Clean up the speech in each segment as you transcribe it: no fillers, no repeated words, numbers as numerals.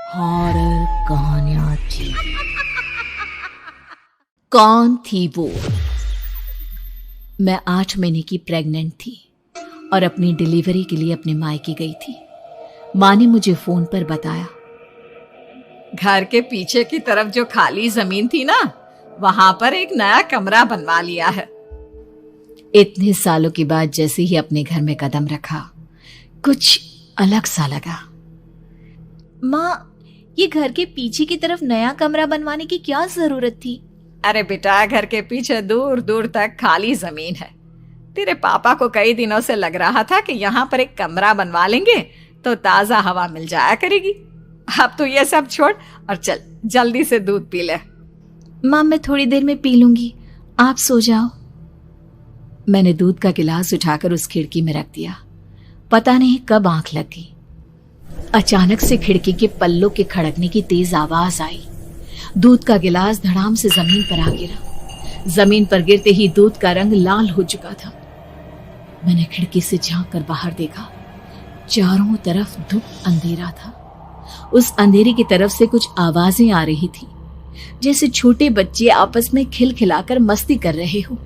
Horror कहानियां थी। कौन थी वो? मैं 8 महीने की प्रेग्नेंट थी और अपनी डिलीवरी के लिए अपने मायके गई थी। माँ ने मुझे फोन पर बताया, घर के पीछे की तरफ जो खाली जमीन थी ना, वहां पर एक नया कमरा बनवा लिया है। इतने सालों के बाद जैसे ही अपने घर में कदम रखा, कुछ अलग सा लगा। माँ, ये घर के पीछे की तरफ नया कमरा बनवाने की क्या जरूरत थी? अरे बेटा, घर के पीछे दूर दूर तक खाली जमीन है। तेरे पापा को कई दिनों से लग रहा था कि यहाँ पर एक कमरा बनवा लेंगे तो ताजा हवा मिल जाया करेगी। अब तो ये सब छोड़ और चल जल्दी से दूध पी ले। माँ, मैं थोड़ी देर में पी लूंगी, आप सो जाओ। मैंने दूध का गिलास उठाकर उस खिड़की में रख दिया। पता नहीं कब आंख लग गई। अचानक से खिड़की के पल्लों के खड़कने की तेज आवाज आई। दूध का गिलास धड़ाम से जमीन पर आ गिरा। जमीन पर गिरते ही दूध का रंग लाल हो चुका था। मैंने खिड़की से झांक कर बाहर देखा। चारों तरफ धुप अंधेरा था। उस अंधेरे की तरफ से कुछ आवाजें आ रही थी, जैसे छोटे बच्चे आपस में खिलखिलाकर मस्ती कर रहे हो।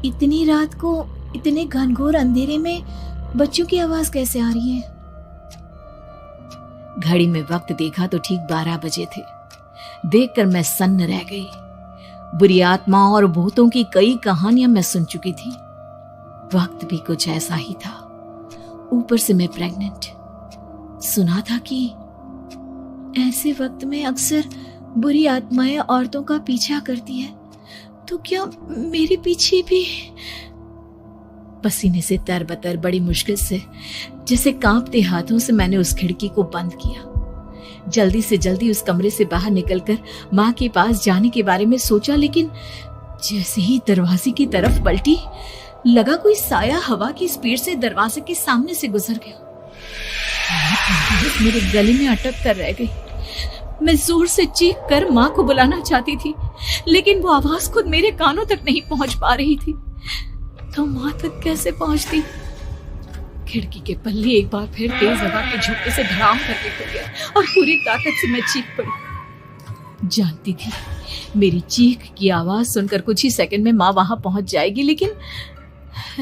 इतनी रात को इतने घनघोर अंधेरे में बच्चों की आवाज कैसे आ रही है? घड़ी में वक्त देखा तो ठीक 12 बजे थे। देखकर मैं सन्न रह गई। बुरी आत्माओं और भूतों की कई कहानियां मैं सुन चुकी थी। वक्त भी कुछ ऐसा ही था। ऊपर से मैं प्रेग्नेंट। सुना था कि ऐसे वक्त में अक्सर बुरी आत्माएं औरतों का पीछा करती है, तो क्या मेरे पीछे भी? पसीने से तरबतर बड़ी मुश्किल से, जैसे कांपते हाथों से मैंने उस खिड़की को बंद किया। जल्दी से जल्दी उस कमरे से बाहर निकलकर माँ के पास जाने के बारे में सोचा, लेकिन जैसे ही दरवाजे की तरफ पलटी, लगा कोई साया हवा की स्पीड से दरवाजे के सामने से गुजर गया। मेरे गले में अटक कर रह गई। मैं जोर से चीख कर माँ को बुलाना चाहती थी, लेकिन वो आवाज खुद मेरे कानों तक नहीं पहुंच पा रही थी। तो माँ तक कैसे पहुंचती? खिड़की के पल्ले एक बार फिर तेज हवा के झोंके से धड़ाम करके खुल गया और पूरी ताकत से मैं चीख पड़ी। जानती थी मेरी चीख की आवाज सुनकर कुछ ही सेकंड में माँ वहां पहुंच जाएगी, लेकिन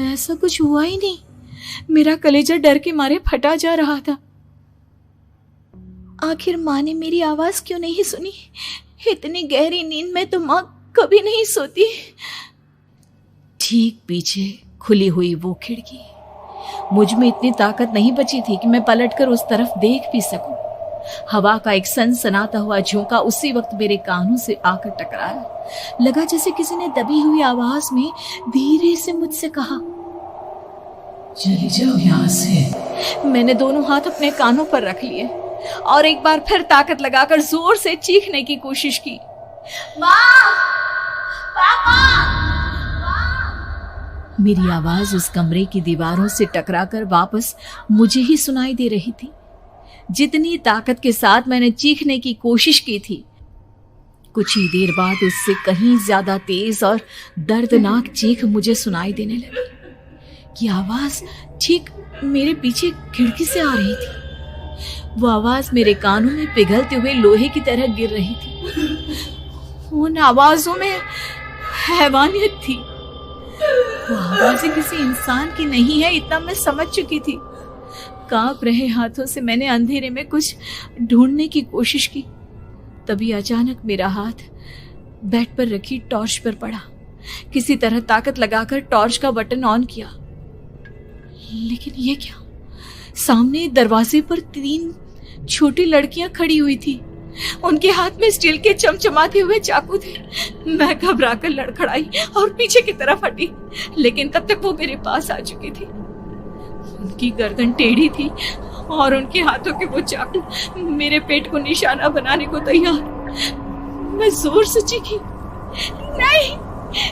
ऐसा कुछ हुआ ही नहीं। मेरा कलेजा डर के मारे फटा जा रहा था। आखिर माँ ने मेरी आवाज क्यों नहीं सुनी? इतनी गहरी नींद में तो माँ कभी नहीं सोती। ठीक पीछे खुली हुई वो खिड़की। मुझ में इतनी ताकत नहीं बची थी कि मैं पलटकर उस तरफ देख भी सकूं। हवा का एक सनसनाता हुआ झोंका उसी वक्त मेरे कानों से आकर टकराया। लगा जैसे किसी ने दबी हुई आवाज में धीरे से मुझसे कहा, चली जाओ यहाँ से। मैंने दोनों हाथ अपने कानों पर रख लिए और एक बार फिर ताकत लगाकर जोर से चीखने की कोशिश की। माँ! पापा! मेरी आवाज उस कमरे की दीवारों से टकराकर वापस मुझे ही सुनाई दे रही थी। जितनी ताकत के साथ मैंने चीखने की कोशिश की थी, कुछ ही देर बाद उससे कहीं ज्यादा तेज और दर्दनाक चीख मुझे सुनाई देने लगी। कि आवाज ठीक मेरे पीछे खिड़की से आ रही थी। वो आवाज मेरे कानों में पिघलते हुए लोहे की तरह गिर रही थी। उन आवाजों में हैवानियत थी। वो आवाजें किसी इंसान की नहीं है, इतना मैं समझ चुकी थी। कांप रहे हाथों से मैंने अंधेरे में कुछ ढूंढने की कोशिश की। तभी अचानक मेरा हाथ बेड पर रखी टॉर्च पर पड़ा। किसी तरह ताकत लगाकर टॉर्च का बटन ऑन किया, लेकिन ये क्या? सामने दरवाजे पर 3 छोटी लड़कियां खड़ी हुई थी। उनके हाथ में स्टील के चमचमाते हुए चाकू थे। मैं घबराकर लड़खड़ाई और पीछे की तरफ हटी, लेकिन तब तक वो मेरे पास आ चुकी थी। उनकी गर्दन टेढ़ी थी और उनके हाथों के वो चाकू मेरे पेट को निशाना बनाने को तैयार। मैं जोर से चीखी, नहीं,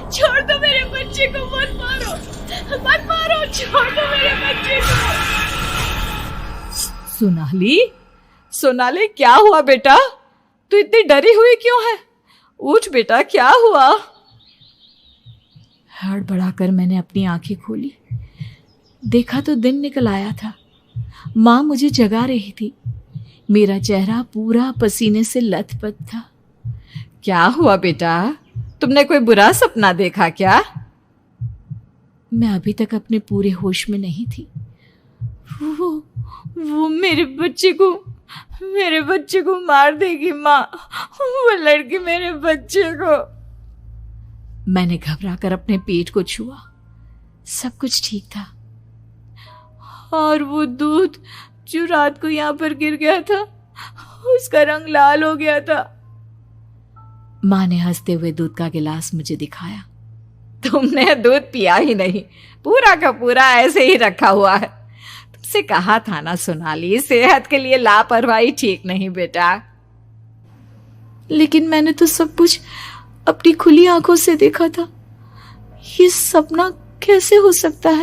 छोड़ दो मेरे बच्चे को, मत मारो, मत मारो, छोड़ दो मेरे बच्चे को। सोनाली, क्या हुआ बेटा? तू इतनी डरी हुई क्यों है? उठ बेटा, क्या हुआ? हड़बड़ाकर मैंने अपनी आंखें खोली। देखा तो दिन निकल आया था। माँ मुझे जगा रही थी। मेरा चेहरा पूरा पसीने से लथपथ था। क्या हुआ बेटा, तुमने कोई बुरा सपना देखा क्या? मैं अभी तक अपने पूरे होश में नहीं थी। वो मेरे बच्चे को मार देगी माँ। वो लड़की मेरे बच्चे को। मैंने घबराकर अपने पेट को छुआ। सब कुछ ठीक था। और वो दूध जो रात को यहाँ पर गिर गया था, उसका रंग लाल हो गया था। माँ ने हंसते हुए दूध का गिलास मुझे दिखाया। तुमने दूध पिया ही नहीं, पूरा का पूरा ऐसे ही रखा हुआ है। तुमसे कहा था ना सोनाली, सेहत के लिए लापरवाही ठीक नहीं बेटा। लेकिन मैंने तो सब कुछ अपनी खुली आंखों से देखा था। ये सपना कैसे हो सकता है?